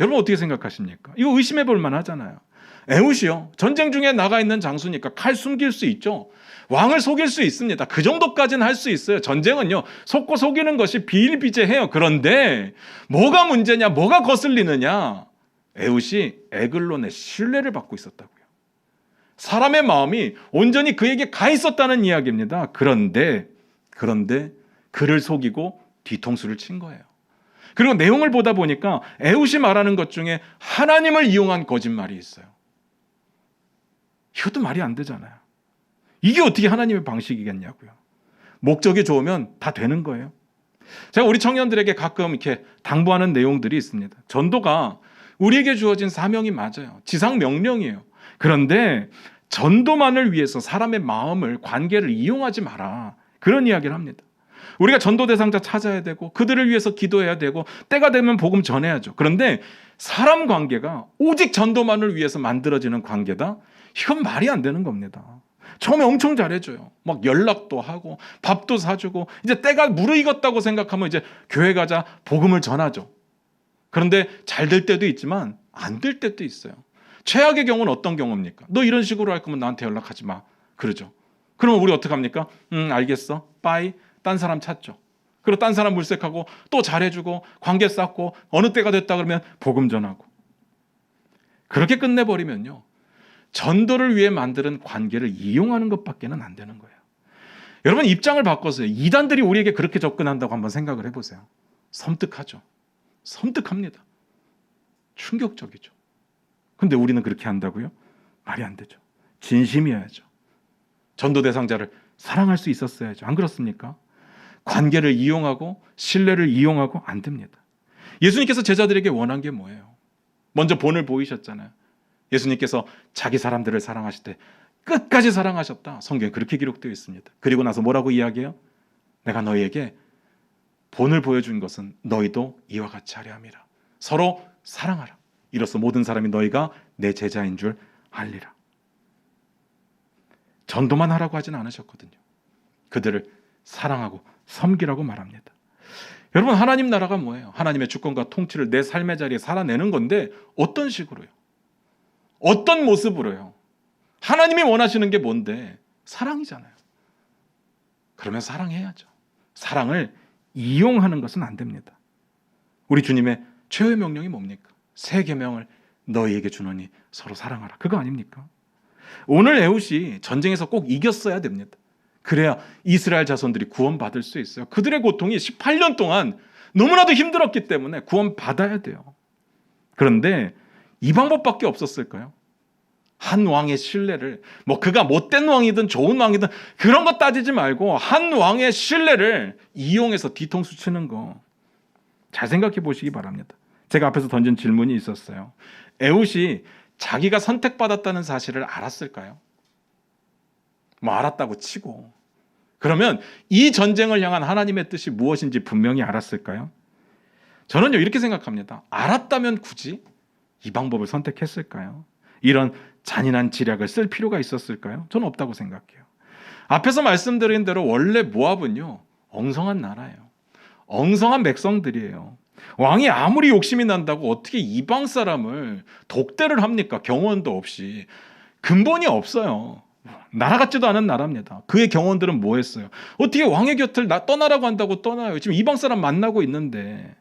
여러분 어떻게 생각하십니까? 이거 의심해 볼 만하잖아요. 에훗이요, 전쟁 중에 나가 있는 장수니까 칼 숨길 수 있죠. 왕을 속일 수 있습니다. 그 정도까지는 할 수 있어요. 전쟁은요, 속고 속이는 것이 비일비재해요. 그런데 뭐가 문제냐, 뭐가 거슬리느냐? 에훗이 에글론의 신뢰를 받고 있었다고요. 사람의 마음이 온전히 그에게 가 있었다는 이야기입니다. 그런데 그를 속이고 뒤통수를 친 거예요. 그리고 내용을 보다 보니까 에훗이 말하는 것 중에 하나님을 이용한 거짓말이 있어요. 이것도 말이 안 되잖아요. 이게 어떻게 하나님의 방식이겠냐고요. 목적이 좋으면 다 되는 거예요. 제가 우리 청년들에게 가끔 이렇게 당부하는 내용들이 있습니다. 전도가 우리에게 주어진 사명이 맞아요. 지상 명령이에요. 그런데 전도만을 위해서 사람의 마음을, 관계를 이용하지 마라. 그런 이야기를 합니다. 우리가 전도 대상자 찾아야 되고 그들을 위해서 기도해야 되고 때가 되면 복음 전해야죠. 그런데 사람 관계가 오직 전도만을 위해서 만들어지는 관계다? 이건 말이 안 되는 겁니다. 처음에 엄청 잘해줘요. 막 연락도 하고 밥도 사주고 이제 때가 무르익었다고 생각하면 이제 교회 가자, 복음을 전하죠. 그런데 잘 될 때도 있지만 안 될 때도 있어요. 최악의 경우는 어떤 경우입니까? 너 이런 식으로 할 거면 나한테 연락하지 마. 그러죠. 그러면 우리 어떻게 합니까? 알겠어. 빠이. 딴 사람 찾죠. 그리고 딴 사람 물색하고 또 잘해주고 관계 쌓고 어느 때가 됐다 그러면 복음 전하고. 그렇게 끝내버리면요, 전도를 위해 만드는 관계를 이용하는 것밖에는 안 되는 거예요. 여러분 입장을 바꿔서요, 이단들이 우리에게 그렇게 접근한다고 한번 생각을 해보세요. 섬뜩하죠. 섬뜩합니다. 충격적이죠. 근데 우리는 그렇게 한다고요? 말이 안 되죠. 진심이어야죠. 전도 대상자를 사랑할 수 있었어야죠. 안 그렇습니까? 관계를 이용하고 신뢰를 이용하고 안 됩니다. 예수님께서 제자들에게 원한 게 뭐예요? 먼저 본을 보이셨잖아요. 예수님께서 자기 사람들을 사랑하실 때 끝까지 사랑하셨다. 성경에 그렇게 기록되어 있습니다. 그리고 나서 뭐라고 이야기해요? 내가 너희에게 본을 보여준 것은 너희도 이와 같이 하려 함이라. 서로 사랑하라. 이로써 모든 사람이 너희가 내 제자인 줄 알리라. 전도만 하라고 하진 않으셨거든요. 그들을 사랑하고 섬기라고 말합니다. 여러분 하나님 나라가 뭐예요? 하나님의 주권과 통치를 내 삶의 자리에 살아내는 건데 어떤 식으로요? 어떤 모습으로요? 하나님이 원하시는 게 뭔데? 사랑이잖아요. 그러면 사랑해야죠. 사랑을 이용하는 것은 안 됩니다. 우리 주님의 최후의 명령이 뭡니까? 새 계명을 너희에게 주노니 서로 사랑하라. 그거 아닙니까? 오늘 에훗이 전쟁에서 꼭 이겼어야 됩니다. 그래야 이스라엘 자손들이 구원받을 수 있어요. 그들의 고통이 18년 동안 너무나도 힘들었기 때문에 구원받아야 돼요. 그런데 이 방법밖에 없었을까요? 한 왕의 신뢰를, 그가 못된 왕이든 좋은 왕이든 그런 거 따지지 말고 한 왕의 신뢰를 이용해서 뒤통수 치는 거 잘 생각해 보시기 바랍니다. 제가 앞에서 던진 질문이 있었어요. 에훗이 자기가 선택받았다는 사실을 알았을까요? 알았다고 치고, 그러면 이 전쟁을 향한 하나님의 뜻이 무엇인지 분명히 알았을까요? 저는요 이렇게 생각합니다. 알았다면 굳이 이 방법을 선택했을까요? 이런 잔인한 지략을 쓸 필요가 있었을까요? 저는 없다고 생각해요. 앞에서 말씀드린 대로 원래 모압은요 엉성한 나라예요. 엉성한 백성들이에요. 왕이 아무리 욕심이 난다고 어떻게 이방 사람을 독대를 합니까? 경원도 없이. 근본이 없어요. 나라 같지도 않은 나라입니다. 그의 경원들은 뭐 했어요? 어떻게 왕의 곁을 떠나라고 한다고 떠나요? 지금 이방 사람 만나고 있는데.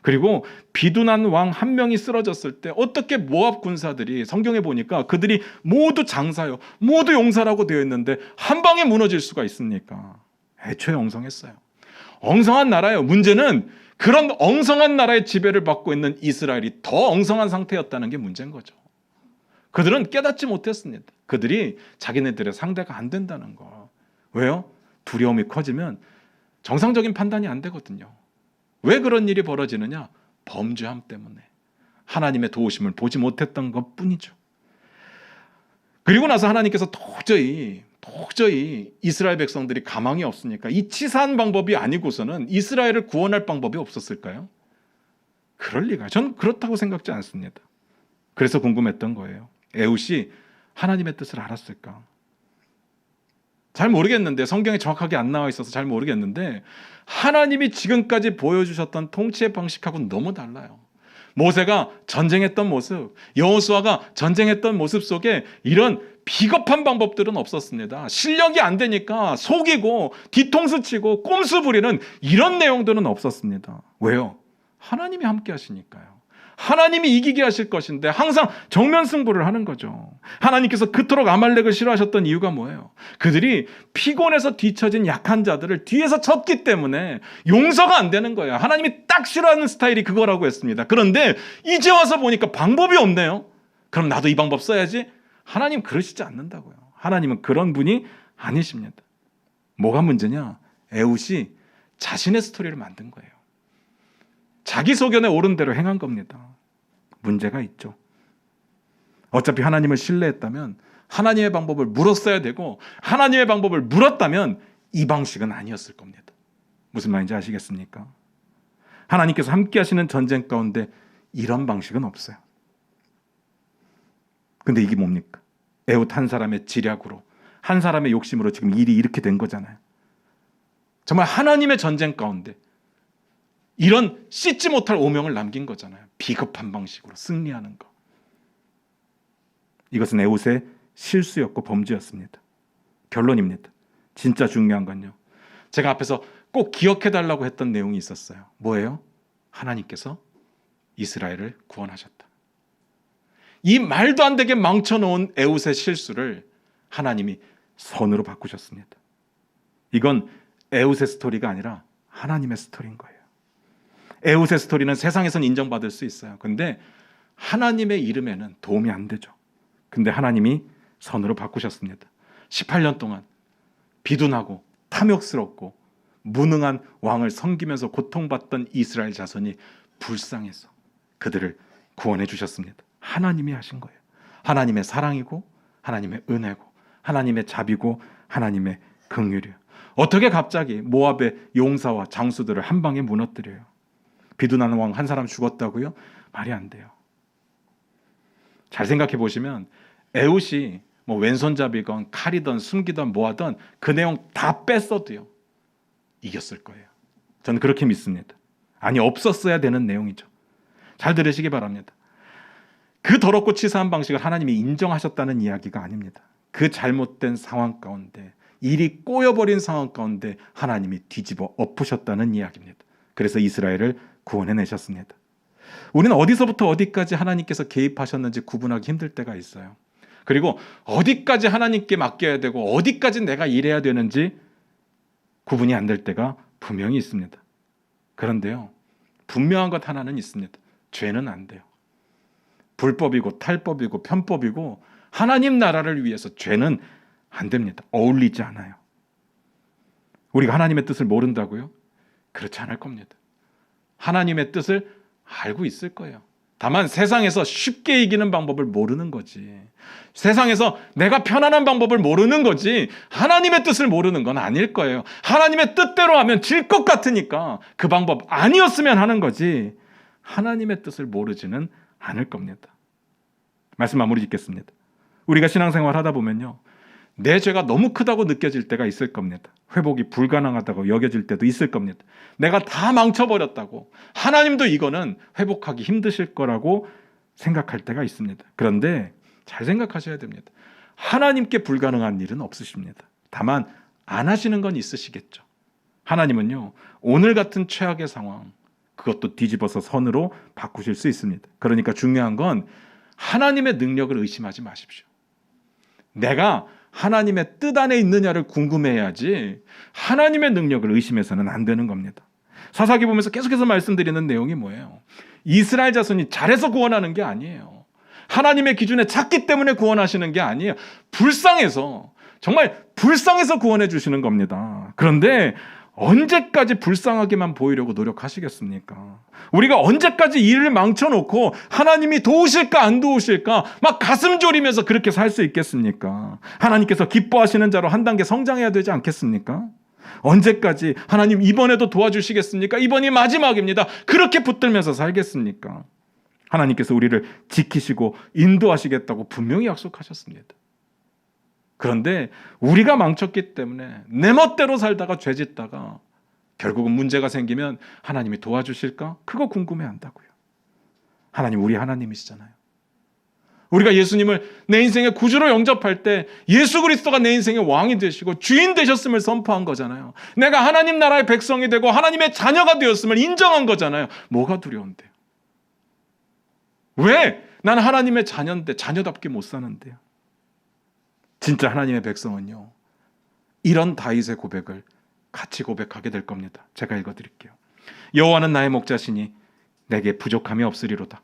그리고 비둔한 왕 한 명이 쓰러졌을 때 어떻게 모압 군사들이, 성경에 보니까 그들이 모두 장사요, 모두 용사라고 되어 있는데 한 방에 무너질 수가 있습니까? 애초에 엉성했어요. 엉성한 나라예요. 문제는 그런 엉성한 나라의 지배를 받고 있는 이스라엘이 더 엉성한 상태였다는 게 문제인 거죠. 그들은 깨닫지 못했습니다. 그들이 자기네들의 상대가 안 된다는 거. 왜요? 두려움이 커지면 정상적인 판단이 안 되거든요. 왜 그런 일이 벌어지느냐? 범죄함 때문에. 하나님의 도우심을 보지 못했던 것뿐이죠. 그리고 나서 하나님께서 도저히 도저히 이스라엘 백성들이 가망이 없으니까 이 치사한 방법이 아니고서는 이스라엘을 구원할 방법이 없었을까요? 그럴 리가. 전 그렇다고 생각지 않습니다. 그래서 궁금했던 거예요. 에훗이 하나님의 뜻을 알았을까? 잘 모르겠는데, 성경에 정확하게 안 나와 있어서 잘 모르겠는데, 하나님이 지금까지 보여주셨던 통치의 방식하고는 너무 달라요. 모세가 전쟁했던 모습, 여호수아가 전쟁했던 모습 속에 이런 비겁한 방법들은 없었습니다. 실력이 안 되니까 속이고 뒤통수 치고 꼼수 부리는 이런 내용들은 없었습니다. 왜요? 하나님이 함께 하시니까요. 하나님이 이기게 하실 것인데 항상 정면 승부를 하는 거죠. 하나님께서 그토록 아말렉을 싫어하셨던 이유가 뭐예요? 그들이 피곤해서 뒤처진 약한 자들을 뒤에서 쳤기 때문에 용서가 안 되는 거예요. 하나님이 딱 싫어하는 스타일이 그거라고 했습니다. 그런데 이제 와서 보니까 방법이 없네요. 그럼 나도 이 방법 써야지? 하나님 그러시지 않는다고요. 하나님은 그런 분이 아니십니다. 뭐가 문제냐? 에훗이 자신의 스토리를 만든 거예요. 자기 소견에 옳은 대로 행한 겁니다. 문제가 있죠. 어차피 하나님을 신뢰했다면 하나님의 방법을 물었어야 되고, 하나님의 방법을 물었다면 이 방식은 아니었을 겁니다. 무슨 말인지 아시겠습니까? 하나님께서 함께 하시는 전쟁 가운데 이런 방식은 없어요. 근데 이게 뭡니까? 에훗 한 사람의 지략으로, 한 사람의 욕심으로 지금 일이 이렇게 된 거잖아요. 정말 하나님의 전쟁 가운데 이런 씻지 못할 오명을 남긴 거잖아요. 비겁한 방식으로 승리하는 거. 이것은 에훗의 실수였고 범죄였습니다. 결론입니다. 진짜 중요한 건요, 제가 앞에서 꼭 기억해달라고 했던 내용이 있었어요. 뭐예요? 하나님께서 이스라엘을 구원하셨다. 이 말도 안 되게 망쳐놓은 에훗의 실수를 하나님이 선으로 바꾸셨습니다. 이건 에훗의 스토리가 아니라 하나님의 스토리인 거예요. 에훗의 스토리는 세상에선 인정받을 수 있어요. 근데 하나님의 이름에는 도움이 안 되죠. 근데 하나님이 선으로 바꾸셨습니다. 18년 동안 비둔하고 탐욕스럽고 무능한 왕을 섬기면서 고통받던 이스라엘 자손이 불쌍해서 그들을 구원해 주셨습니다. 하나님이 하신 거예요. 하나님의 사랑이고 하나님의 은혜고 하나님의 자비고 하나님의 긍휼이에요. 어떻게 갑자기 모압의 용사와 장수들을 한 방에 무너뜨려요? 비둔한 왕 한 사람 죽었다고요? 말이 안 돼요. 잘 생각해 보시면 에훗이 뭐 왼손잡이건 칼이든 숨기든 뭐하든 그 내용 다 뺐어도요, 이겼을 거예요. 저는 그렇게 믿습니다. 아니, 없었어야 되는 내용이죠. 잘 들으시기 바랍니다. 그 더럽고 치사한 방식을 하나님이 인정하셨다는 이야기가 아닙니다. 그 잘못된 상황 가운데, 일이 꼬여버린 상황 가운데 하나님이 뒤집어 엎으셨다는 이야기입니다. 그래서 이스라엘을 구원해내셨습니다. 우리는 어디서부터 어디까지 하나님께서 개입하셨는지 구분하기 힘들 때가 있어요. 그리고 어디까지 하나님께 맡겨야 되고 어디까지 내가 일해야 되는지 구분이 안 될 때가 분명히 있습니다. 그런데요, 분명한 것 하나는 있습니다. 죄는 안 돼요. 불법이고 탈법이고 편법이고 하나님 나라를 위해서 죄는 안 됩니다. 어울리지 않아요. 우리가 하나님의 뜻을 모른다고요? 그렇지 않을 겁니다. 하나님의 뜻을 알고 있을 거예요. 다만 세상에서 쉽게 이기는 방법을 모르는 거지. 세상에서 내가 편안한 방법을 모르는 거지 하나님의 뜻을 모르는 건 아닐 거예요. 하나님의 뜻대로 하면 질 것 같으니까 그 방법 아니었으면 하는 거지 하나님의 뜻을 모르지는 않을 겁니다. 말씀 마무리 짓겠습니다. 우리가 신앙생활 하다 보면요, 내 죄가 너무 크다고 느껴질 때가 있을 겁니다. 회복이 불가능하다고 여겨질 때도 있을 겁니다. 내가 다 망쳐버렸다고, 하나님도 이거는 회복하기 힘드실 거라고 생각할 때가 있습니다. 그런데 잘 생각하셔야 됩니다. 하나님께 불가능한 일은 없으십니다. 다만 안 하시는 건 있으시겠죠. 하나님은요, 오늘 같은 최악의 상황, 그것도 뒤집어서 선으로 바꾸실 수 있습니다. 그러니까 중요한 건 하나님의 능력을 의심하지 마십시오. 내가 하나님의 뜻 안에 있느냐를 궁금해야지 하나님의 능력을 의심해서는 안 되는 겁니다. 사사기 보면서 계속해서 말씀드리는 내용이 뭐예요? 이스라엘 자손이 잘해서 구원하는 게 아니에요. 하나님의 기준에 찼기 때문에 구원하시는 게 아니에요. 불쌍해서, 정말 불쌍해서 구원해 주시는 겁니다. 그런데 언제까지 불쌍하게만 보이려고 노력하시겠습니까? 우리가 언제까지 일을 망쳐놓고 하나님이 도우실까 안 도우실까 막 가슴 졸이면서 그렇게 살 수 있겠습니까? 하나님께서 기뻐하시는 자로 한 단계 성장해야 되지 않겠습니까? 언제까지 하나님 이번에도 도와주시겠습니까? 이번이 마지막입니다. 그렇게 붙들면서 살겠습니까? 하나님께서 우리를 지키시고 인도하시겠다고 분명히 약속하셨습니다. 그런데 우리가 망쳤기 때문에 내 멋대로 살다가 죄짓다가 결국은 문제가 생기면 하나님이 도와주실까? 그거 궁금해한다고요. 하나님, 우리 하나님이시잖아요. 우리가 예수님을 내 인생의 구주로 영접할 때 예수 그리스도가 내 인생의 왕이 되시고 주인 되셨음을 선포한 거잖아요. 내가 하나님 나라의 백성이 되고 하나님의 자녀가 되었음을 인정한 거잖아요. 뭐가 두려운데요? 왜? 난 하나님의 자녀인데 자녀답게 못 사는데요. 진짜 하나님의 백성은요, 이런 다윗의 고백을 같이 고백하게 될 겁니다. 제가 읽어드릴게요. 여호와는 나의 목자시니 내게 부족함이 없으리로다.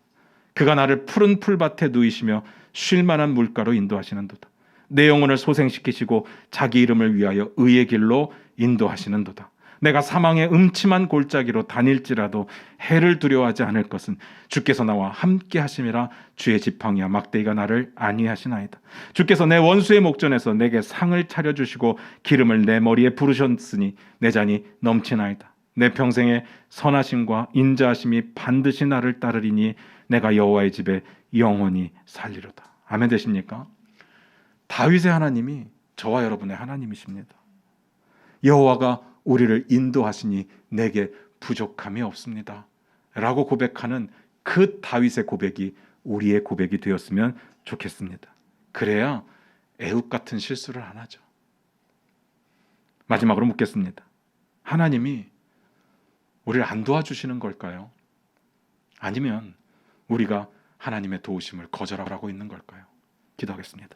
그가 나를 푸른 풀밭에 누이시며 쉴 만한 물가로 인도하시는도다. 내 영혼을 소생시키시고 자기 이름을 위하여 의의 길로 인도하시는도다. 내가 사망의 음침한 골짜기로 다닐지라도 해를 두려워하지 않을 것은 주께서 나와 함께 하심이라. 주의 지팡이와 막대기가 나를 안위하시나이다. 주께서 내 원수의 목전에서 내게 상을 차려주시고 기름을 내 머리에 부르셨으니 내 잔이 넘치나이다. 내 평생의 선하심과 인자하심이 반드시 나를 따르리니 내가 여호와의 집에 영원히 살리로다. 아멘 되십니까? 다윗의 하나님이 저와 여러분의 하나님이십니다. 여호와가 우리를 인도하시니 내게 부족함이 없습니다 라고 고백하는 그 다윗의 고백이 우리의 고백이 되었으면 좋겠습니다. 그래야 애국 같은 실수를 안 하죠. 마지막으로 묻겠습니다. 하나님이 우리를 안 도와주시는 걸까요? 아니면 우리가 하나님의 도우심을 거절하고 있는 걸까요? 기도하겠습니다.